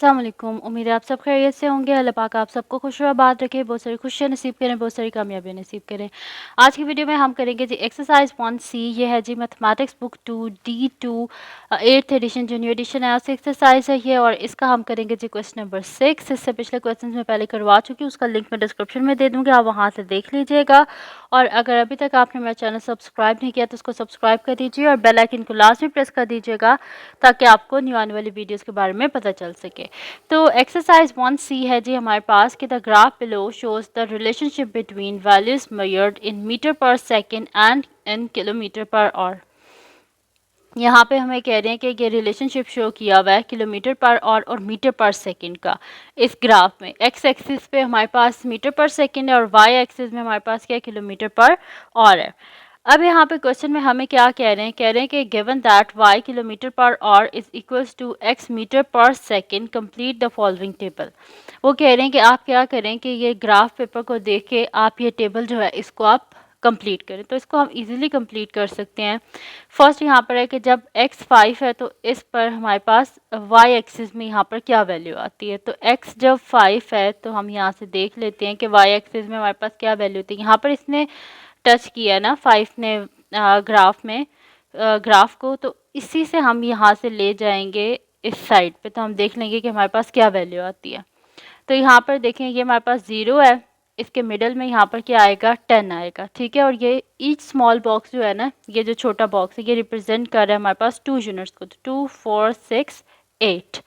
अस्सलाम वालेकुम। उम्मीद है आप सब खैरियत से होंगे। अल्लाह पाक आप सबको खुश और आबाद रखे, बहुत सारी खुशियाँ नसीब करें, बहुत सारी कामयाबियाँ नसीब करें। आज की वीडियो में हम करेंगे जी एक्सरसाइज 1C। ये है जी mathematics book 2 D2 8th edition junior edition है, एक्सरसाइज है ये। और इसका हम करेंगे जी क्वेश्चन नंबर 6। इससे पिछले क्वेश्चन में पहले करवा चुकी हूँ, उसका लिंक मैं डिस्क्रिप्शन में दे दूँगी, आप वहाँ से देख लीजिएगा। और अगर अभी तक आपने मेरा चैनल सब्सक्राइब नहीं किया तो उसको सब्सक्राइब कर दीजिए और बेल आइकन को लास्ट में प्रेस कर दीजिएगा ताकि आपको न्यू आने वाली वीडियोस के बारे में पता चल सके। तो एक्सरसाइज 1C है जी हमारे पास कि the graph below shows the relationship between values measured in metre per second and in kilometre per hour. यहाँ पे हमें कह रहे हैं कि ये रिलेशनशिप शो किया हुआ है किलोमीटर पर आवर और मीटर पर सेकंड का। इस ग्राफ में एक्स एक्सिस पे हमारे पास मीटर पर सेकंड है और वाई एक्सिस में हमारे पास क्या है, किलोमीटर पर आवर है। अब यहाँ पे क्वेश्चन में हमें क्या कह रहे हैं, कह रहे हैं कि given that y kilometre per hour is equals to x metre per second complete the following table. वो कह रहे हैं कि आप क्या करें कि ये ग्राफ पेपर को देख के आप ये टेबल जो है इसको आप कंप्लीट करें। तो इसको हम इजीली कंप्लीट कर सकते हैं। फर्स्ट यहाँ पर है कि जब x 5 है तो इस पर हमारे पास y एक्सिस में यहाँ पर क्या वैल्यू आती है। तो x जब 5 है तो हम यहाँ से देख लेते हैं कि y एक्सिस में हमारे पास क्या वैल्यू होती है। यहाँ पर इसने टच किया ना 5 ने ग्राफ में ग्राफ को, तो इसी से हम यहाँ से ले जाएंगे इस साइड पे, तो हम देख लेंगे कि हमारे पास क्या वैल्यू आती है। तो यहाँ पर देखें ये हमारे पास 0 है, इसके मिडल में यहाँ पर क्या आएगा, 10 आएगा। ठीक है, और ये ईच स्मॉल बॉक्स जो है ना, ये जो छोटा बॉक्स है ये रिप्रेजेंट कर रहा है हमारे पास 2 यूनिट्स को। तो 2 4 6 8,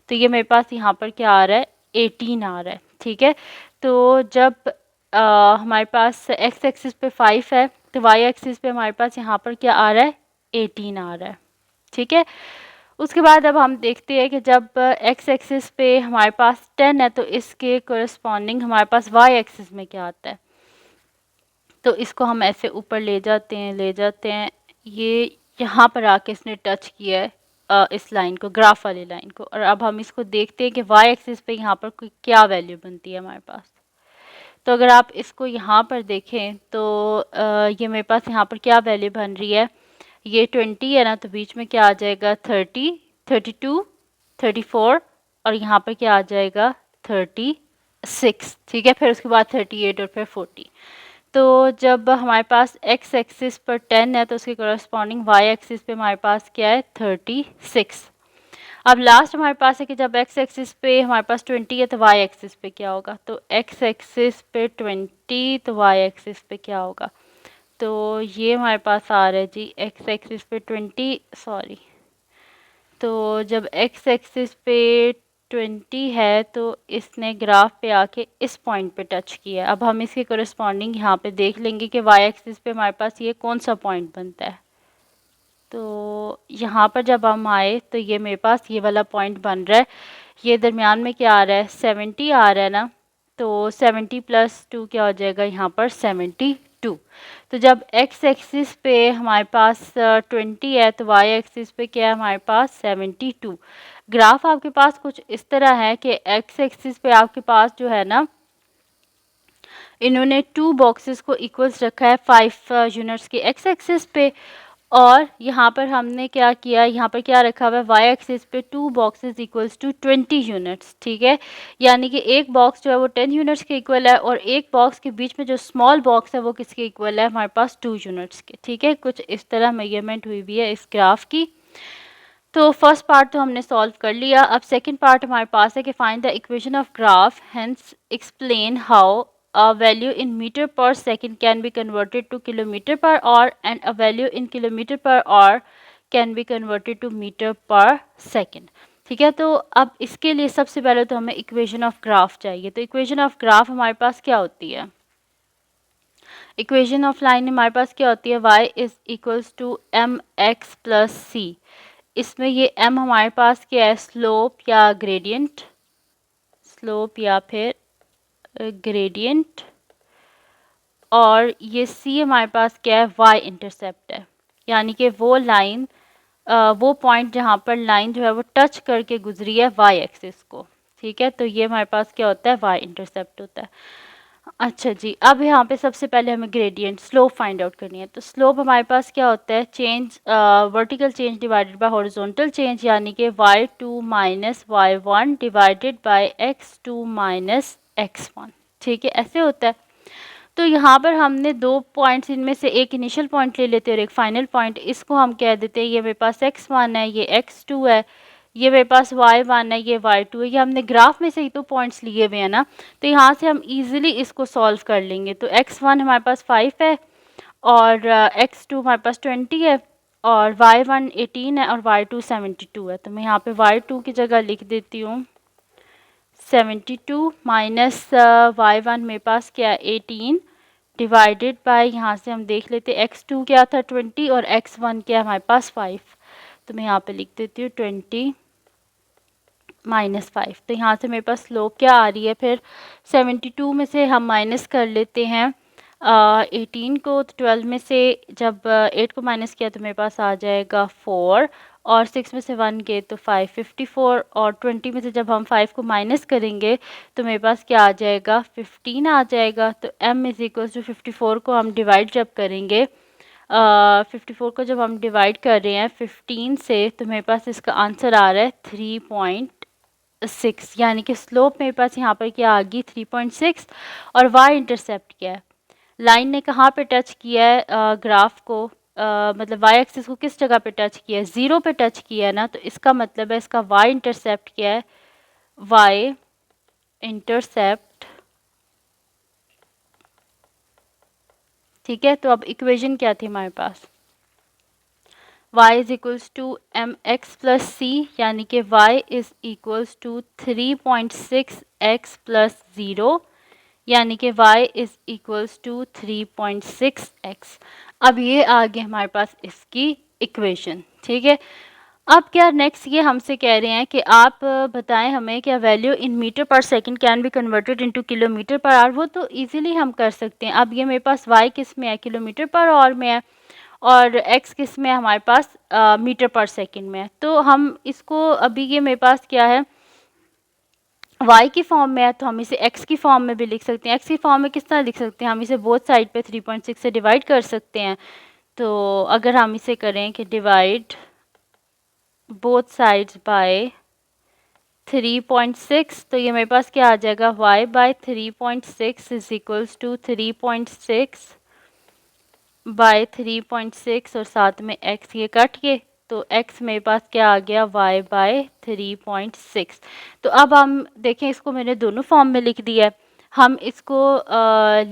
तो ये मेरे पास यहाँ पर क्या आ रहा है, 18 आ रहा है। ठीक है, तो जब हमारे पास एक्स एक्सिस पे 5 है तो वाई एक्सिस पे हमारे पास यहाँ पर क्या आ रहा है, 18 आ रहा है। ठीक है, उसके बाद अब हम देखते हैं कि जब एक्स एक्सिस पे हमारे पास 10 है तो इसके कोरस्पॉन्डिंग हमारे पास वाई एक्सिस में क्या आता है। तो इसको हम ऐसे ऊपर ले जाते हैं ये यहाँ पर आके इसने टच किया है इस लाइन को, ग्राफ वाली लाइन को। और अब हम इसको देखते हैं कि वाई एक्सिस पे यहाँ पर कोई क्या वैल्यू बनती है हमारे पास। तो अगर आप इसको यहाँ पर देखें तो ये मेरे पास यहाँ पर क्या वैल्यू बन रही है, ये 20 है ना, तो बीच में क्या आ जाएगा, 30 32 34 और यहाँ पर क्या आ जाएगा, 36। ठीक है, फिर उसके बाद 38 और फिर 40। तो जब हमारे पास x एक्सिस पर 10 है तो उसके करस्पॉन्डिंग y एक्सिस पे हमारे पास क्या है, 36। अब लास्ट हमारे पास है कि जब x एक्सिस पे हमारे पास 20 है तो y एक्सिस पे क्या होगा। तो x एक्सिस पे 20 तो y एक्सिस पे क्या होगा। तो ये हमारे पास आ रहा है जी x एक्सिस पे 20, सॉरी, तो जब x एक्सिस पे 20 है तो इसने ग्राफ पे आके इस पॉइंट पे टच किया है। अब हम इसके कोरिस्पॉन्डिंग यहाँ पे देख लेंगे कि y एक्सिस पे हमारे पास ये कौन सा पॉइंट बनता है। तो यहाँ पर जब हम आए तो ये मेरे पास ये वाला पॉइंट बन रहा है। ये दरमियान में क्या आ रहा है, 70 आ रहा है ना, तो 70 प्लस 2 क्या हो जाएगा यहाँ पर, 72। तो जब x एक्सिस पे हमारे पास 20 है तो y एक्सिस पे क्या है हमारे पास, 72। ग्राफ आपके पास कुछ इस तरह है कि x एक्सिस पे आपके पास जो है ना, इन्होंने 2 बॉक्सेस को इक्वल्स रखा है 5 यूनिट्स के x एक्सिस पे, और यहाँ पर हमने क्या किया, यहाँ पर क्या रखा हुआ है, वाई एक्सिस पे 2 बॉक्सेस इक्वल्स टू 20 यूनिट्स। ठीक है, यानी कि एक बॉक्स जो है वो 10 यूनिट्स के इक्वल है और एक बॉक्स के बीच में जो स्मॉल बॉक्स है वो किसके इक्वल है, हमारे पास 2 यूनिट्स के। ठीक है, कुछ इस तरह मेजरमेंट हुई हुई है इस ग्राफ की। तो फर्स्ट पार्ट तो हमने सॉल्व कर लिया। अब सेकंड पार्ट हमारे पास है कि find the equation of graph, hence explain how a value in meter per second can be converted to kilometer per hour and a value in kilometer per hour can be converted to meter per second। ठीक है, तो अब इसके लिए सबसे पहले तो हमें इक्वेशन ऑफ ग्राफ चाहिए। तो इक्वेशन ऑफ ग्राफ हमारे पास क्या होती है, इक्वेशन ऑफ लाइन हमारे पास क्या होती है, y is equals to m x plus c. इसमें ये m हमारे पास क्या है, स्लोप या ग्रेडियंट, स्लोप या फिर ग्रेडियंट, और ये c हमारे पास क्या है, y इंटरसेप्ट है, यानी कि वो लाइन वो पॉइंट जहाँ पर लाइन जो है वो टच करके गुजरी है y एक्सिस को। ठीक है, तो ये हमारे पास क्या होता है, y इंटरसेप्ट होता है। अच्छा जी, अब यहाँ पे सबसे पहले हमें ग्रेडियंट स्लोप फाइंड आउट करनी है। तो स्लोप हमारे पास क्या होता है, change vertical change divided by horizontal change, यानी कि y2 minus y1 divided by x2 minus x1। ठीक है, ऐसे होता है। तो यहाँ पर हमने दो पॉइंट्स, इनमें से एक इनिशियल पॉइंट ले लेते हैं और एक फाइनल पॉइंट। इसको हम कह देते हैं ये मेरे पास x1 है, ये x2 है, ये मेरे पास y1 है, ये y2 है। ये हमने ग्राफ में से ही तो पॉइंट्स लिए हुए हैं ना, तो यहाँ से हम इजीली इसको सॉल्व कर लेंगे। तो x1 हमारे पास 5 है और x2 हमारे पास 20 है और y1 18 है और y2 72 है। तो मैं यहाँ पे y2 की जगह लिख देती हूँ 72 माइनस y1 मेरे पास क्या है 18 डिवाइडेड बाय, यहाँ से हम देख लेते हैं x2 क्या था 20 और x1 क्या है हमारे पास 5। तो मैं यहाँ पे लिख देती हूँ 20 माइनस 5। तो यहाँ से मेरे पास स्लोप क्या आ रही है फिर, 72 में से हम माइनस कर लेते हैं 18 को। तो 12 में से जब 8 को माइनस किया तो मेरे पास आ जाएगा 4 और 6 में से 1 गए तो 5 54 और 20 में से जब हम 5 को माइनस करेंगे तो मेरे पास क्या आ जाएगा 15 आ जाएगा। तो m इज़ इक्वल टू 54 को हम डिवाइड जब करेंगे 54 को जब हम डिवाइड कर रहे हैं 15 से तो मेरे पास इसका आंसर आ रहा है 3.6, यानी कि स्लोप मेरे पास यहाँ पर क्या आ गई 3.6। और वाई इंटरसेप्ट क्या है, लाइन ने कहाँ पे टच किया है ग्राफ को, मतलब वाई एक्सिस को किस जगह पे टच किया है, ज़ीरो पे टच किया है ना। तो इसका मतलब है इसका वाई इंटरसेप्ट क्या है, वाई इंटरसेप्ट। ठीक है, तो अब इक्वेशन क्या थी हमारे पास, y is equals to m x plus c, यानी कि y is equals to 3.6 x plus zero, यानी कि y is equals to 3.6 x। अब ये आ गया हमारे पास इसकी इक्वेशन। ठीक है, अब क्या नेक्स्ट ये हमसे कह रहे हैं कि आप बताएं हमें क्या value in metre per second can be converted into kilometre per our. वो तो इजीली हम कर सकते हैं। अब ये मेरे पास y किस में है, किलोमीटर पर आवर में है, और x किस में है हमारे पास मीटर पर सेकंड में है। तो हम इसको अभी ये मेरे पास क्या है y की फॉर्म में है, तो हम इसे x की फॉर्म में भी लिख सकते हैं। x की फॉर्म में किस तरह लिख सकते हैं, हम इसे बोथ साइड पे 3.6 से डिवाइड कर सकते हैं। तो अगर हम इसे करें कि डिवाइड बोथ साइड्स बाय 3.6, तो ये मेरे पास क्या आ जाएगा y by 3.6 is equals to 3.6 by 3.6 और साथ में x ये कट के, तो x मेरे पास क्या आ गया y बाय 3.6। तो अब हम देखें, इसको मैंने दोनों फॉर्म में लिख दिया है। हम इसको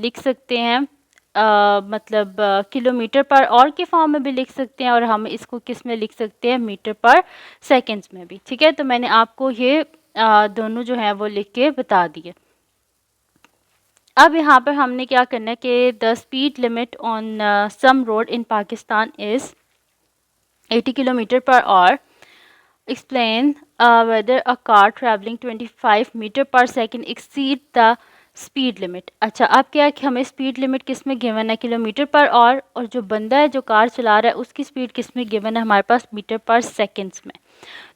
लिख सकते हैं मतलब किलोमीटर पर और के फॉर्म में भी लिख सकते हैं, और हम इसको किस में लिख सकते हैं, मीटर पर सेकेंड्स में भी। ठीक है, तो मैंने आपको ये दोनों जो है वो लिख के बता दिए। अब यहाँ पर हमने क्या करना है कि the speed limit on some road in Pakistan is 80 kilometre per hour. Explain whether a car travelling 25 metre per second exceed the speed limit. अच्छा, अब क्या है कि हमें स्पीड लिमिट किस में गिवन है, किलोमीटर पर आवर, और जो बंदा है जो कार चला रहा है उसकी स्पीड किस में गिवन है, हमारे पास मीटर पर सेकेंड्स में।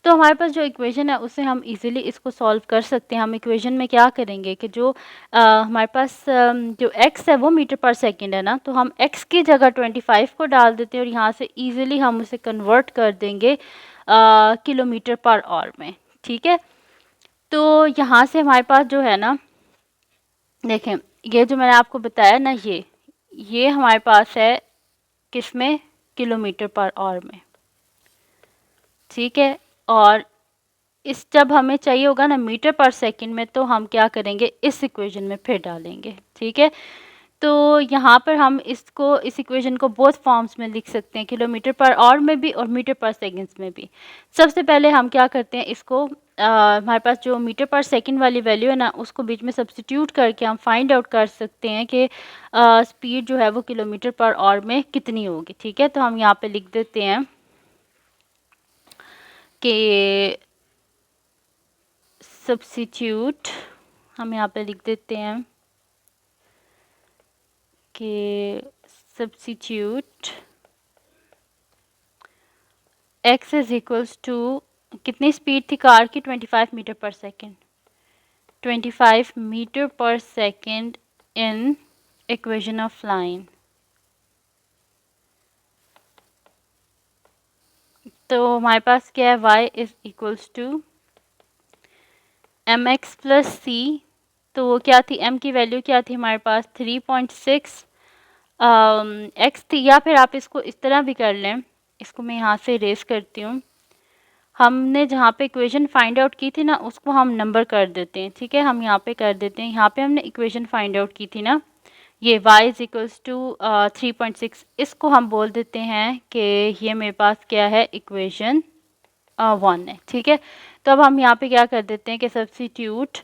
तो हमारे पास जो इक्वेशन है उससे हम इजीली इसको सॉल्व कर सकते हैं। हम इक्वेशन में क्या करेंगे कि जो हमारे पास जो x है वो मीटर पर सेकंड है ना, तो हम x की जगह 25 को डाल देते हैं और यहाँ से इजीली हम उसे कन्वर्ट कर देंगे किलोमीटर पर आवर में। ठीक है, तो यहाँ से हमारे पास जो है ना, देखें ये जो मैंने आपको बताया ना, ये हमारे पास है किस में, किलोमीटर पर आवर में। ठीक है, और इस जब हमें चाहिए होगा ना मीटर पर सेकंड में, तो हम क्या करेंगे, इस इक्वेशन में फिर डालेंगे। ठीक है, तो यहाँ पर हम इसको, इस इक्वेशन को बोथ फॉर्म्स में लिख सकते हैं, किलोमीटर पर आवर में भी और मीटर पर सेकंड्स में भी। सबसे पहले हम क्या करते हैं, इसको हमारे पास जो मीटर पर सेकंड वाली वैल्यू है ना, उसको बीच में सब्स्टिट्यूट करके हम फाइंड आउट कर सकते हैं कि स्पीड जो है वो किलोमीटर पर आवर में कितनी होगी। ठीक है, तो हम यहाँ पे लिख देते हैं कि सब्स्टिट्यूट, हम यहाँ पे लिख देते हैं कि substitute x is equals to, कितनी स्पीड थी कार की, 25 metre per second, 25 metre per second in equation of line. तो हमारे पास क्या है, y is equals to m x plus c. तो वो क्या थी, m की वैल्यू क्या थी हमारे पास 3.6 एक्स थी। या फिर आप इसको इस तरह भी कर लें, इसको मैं यहाँ से रेस करती हूँ। हमने जहाँ पे इक्वेशन फाइंड आउट की थी ना, उसको हम नंबर कर देते हैं, ठीक है। हम यहाँ पे कर देते हैं, यहाँ पे हमने इक्वेशन फाइंड आउट की थी ना, ये y इज इक्वल्स टू 3.6, इसको हम बोल देते हैं कि ये मेरे पास क्या है, इक्वेशन 1 है, ठीक है। तो अब हम यहाँ पे क्या कर देते हैं कि substitute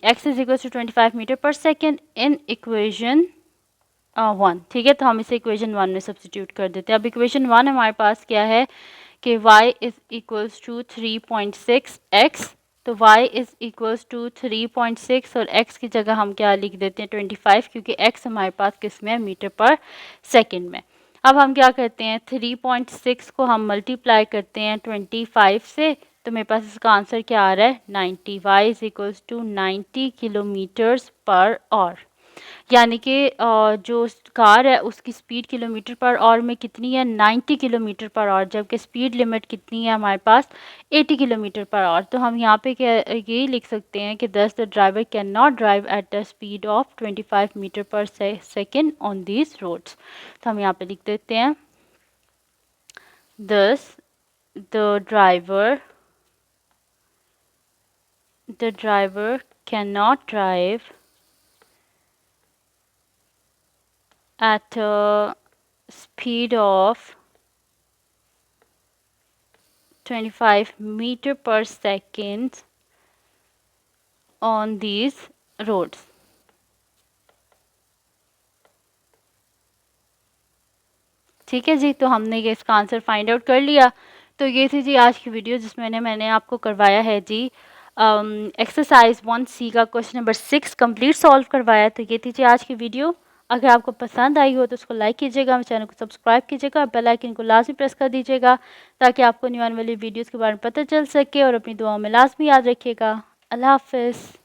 x is equals to 25 metre per second in equation 1, ठीक है। तो हम इसे इक्वेशन 1 में सब्स्टिट्यूट कर देते हैं। अब इक्वेशन 1 हमारे पास क्या है कि y is equals to 3.6 x। तो y इज इक्वल्स टू 3.6 और x की जगह हम क्या लिख देते हैं 25, क्योंकि x हमारे पास किस में है, मीटर पर सेकंड में। अब हम क्या करते हैं, 3.6 को हम मल्टीप्लाई करते हैं 25 से, तो मेरे पास इसका आंसर क्या आ रहा है, 90। y is equals to 90 kilometres per hour. यानी कि जो कार है उसकी स्पीड किलोमीटर पर आवर में कितनी है, 90 किलोमीटर पर आवर, जबकि स्पीड लिमिट कितनी है हमारे पास, 80 किलोमीटर पर आवर। तो हम यहाँ पे क्या यही लिख सकते हैं कि thus the driver can not drive at the speed of 25 metre per second on these roads. तो हम यहाँ पे लिख देते हैं दस the driver cannot drive at a speed of 25 meter per second on these roads। ठीक है जी, तो हमने ये इसका आंसर फाइंड आउट कर लिया। तो ये थी जी आज की वीडियो जिसमें मैंने आपको करवाया है जी एक्सरसाइज 1C का क्वेश्चन नंबर 6 कंप्लीट सॉल्व करवाया। तो ये थी जी आज की वीडियो। अगर आपको पसंद आई हो तो उसको लाइक कीजिएगा, मेरे चैनल को सब्सक्राइब कीजिएगा और बेल आइकन को लाजमी प्रेस कर दीजिएगा ताकि आपको न्यू आने वाली वीडियोज़ के बारे में पता चल सके। और अपनी दुआओं में लाजमी याद रखिएगा। अल्लाह हाफिज़।